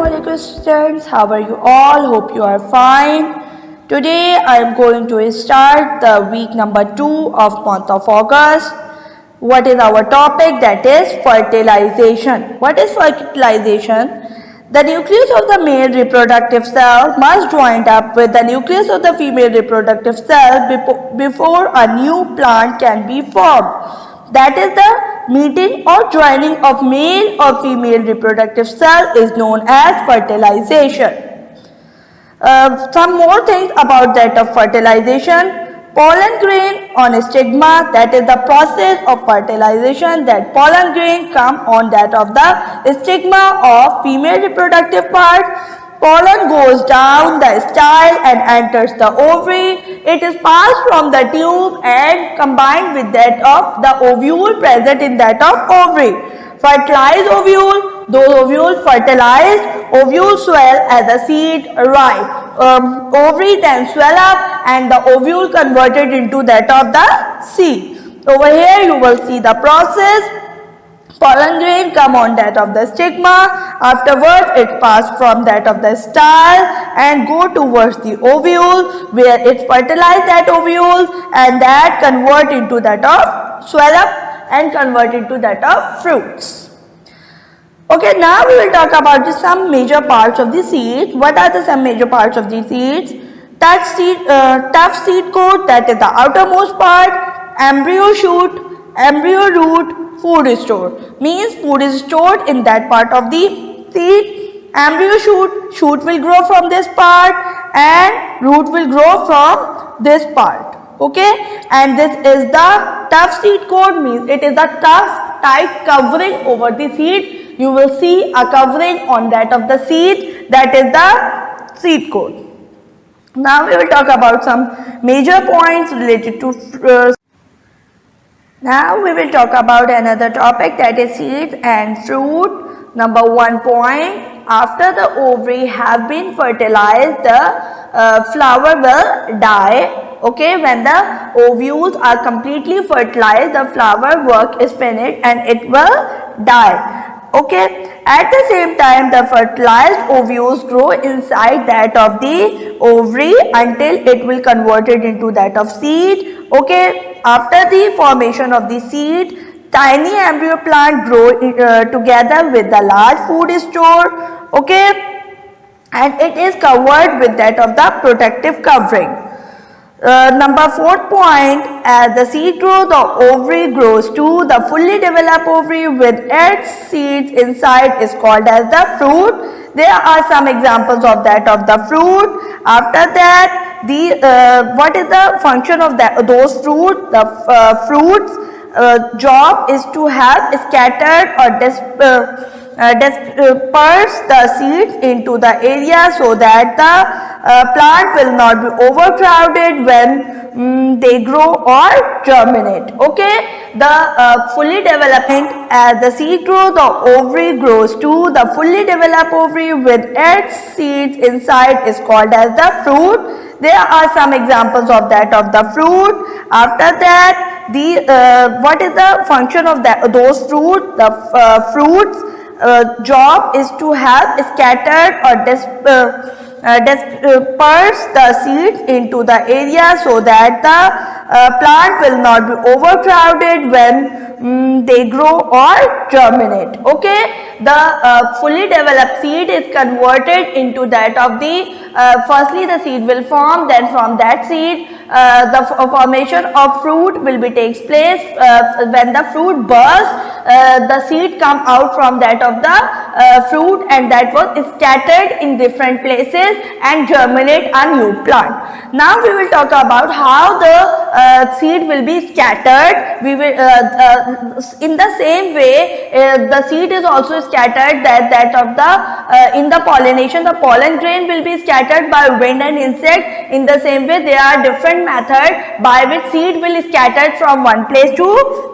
Assalamualaikum students, how are you all? Hope you are fine. Today I am going to start the week number 2 of month of August. What is our topic? That is fertilization. What is fertilization? The nucleus of the male reproductive cell must join up with the nucleus of the female reproductive cell before a new plant can be formed. That is the meeting or joining of male or female reproductive cell is known as fertilization. Some more things about that of fertilization. Pollen grain on stigma, that is the process of fertilization, that pollen grain come on that of the stigma of female reproductive part. Pollen goes down the style and enters the ovary. It is passed from the tube and combined with that of the ovule present in that of ovary. Fertilized ovule, those ovules fertilized, ovule swell as a seed ripe. Ovary then swell up and the ovule converted into that of the seed. Over here you will see the process. Pollen grain come on that of the stigma, afterwards it pass from that of the style and go towards the ovule where it fertilize that ovule and that convert into that of swell up and convert into that of fruits. Okay, now we will talk about some major parts of the seeds. What are the some major parts of the seeds? Tough seed coat, that is the outermost part, embryo shoot, embryo root, food store. Means food is stored in that part of the seed. Embryo shoot will grow from this part and root will grow from this part. Okay, and this is the tough seed coat, means it is a tough tight covering over the seed. You will see a covering on that of the seed, that is the seed coat. Now we will talk about some major points related to Now we will talk about another topic, that is seeds and fruit. Number 1 point, after the ovary have been fertilized, the flower will die. Okay, when the ovules are completely fertilized, the flower work is finished and it will die. Okay, at the same time the fertilized ovules grow inside that of the ovary until it will convert it into that of seed. Okay, after the formation of the seed, tiny embryo plant grow together with the large food store. Okay, and it is covered with that of the protective covering. Number 4 point, as the seed grows, the ovary grows too. The fully developed ovary with its seeds inside is called as the fruit. There are some examples of that of the fruit. After that, what is the function of those fruit? The fruits job is to have scattered or disperse the seeds into the area so that the plant will not be overcrowded when they grow or germinate. Okay, the fully developing, as the seed grows, the ovary grows too. The fully developed ovary with its seeds inside is called as the fruit. There are some examples of that of the fruit. After that, what is the function of those fruit? The fruits job is to have scattered or disperse the seeds into the area so that the plant will not be overcrowded when they grow or germinate. Okay, the fully developed seed is converted into that of the firstly the seed will form, then from that seed the formation of fruit will be takes place. When the fruit bursts, the seed come out from that of the fruit and that was scattered in different places and germinate a new plant. Now we will talk about how the seed will be scattered. We will in the same way the seed is also scattered that of the in the pollination, the pollen grain will be scattered by wind and insect. In the same way there are different methods by which seed will scatter from one place to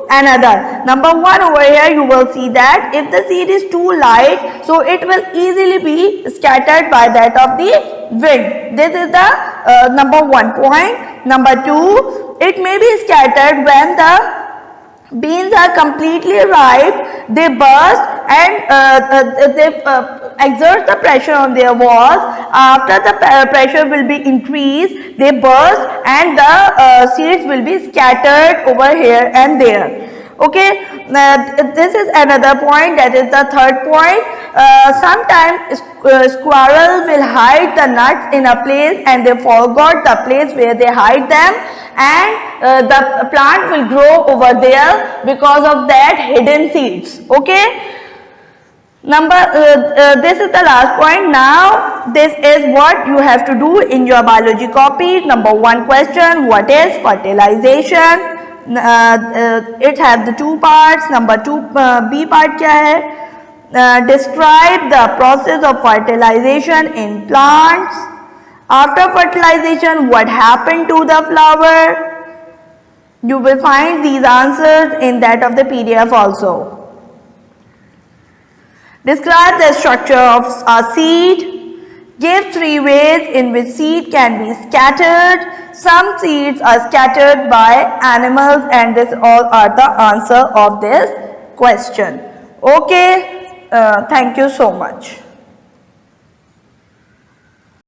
another. Number 1, over here you will see that if the seed is too light, so it will easily be scattered by that of the wind. This is the number 1 point. Number 2, it may be scattered when the beans are completely ripe, they burst and they exert the pressure on their walls. After the pressure will be increased, they burst and the seeds will be scattered over here and there. Okay, this is another point, that is the third point. Sometimes squirrel will hide the nuts in a place and they forgot the place where they hide them, and the plant will grow over there because of that hidden seeds. Okay, this is the last point. Now this is what you have to do in your biology copy. Number 1 question, what is fertilization? It has the 2 parts. Number 2 B part क्या है? Describe the process of fertilization in plants. After fertilization, what happened to the flower? You will find these answers in that of the PDF also. Describe the structure of a seed. Give 3 ways in which seed can be scattered. Some seeds are scattered by animals, and this all are the answer of this question. Okay, thank you so much.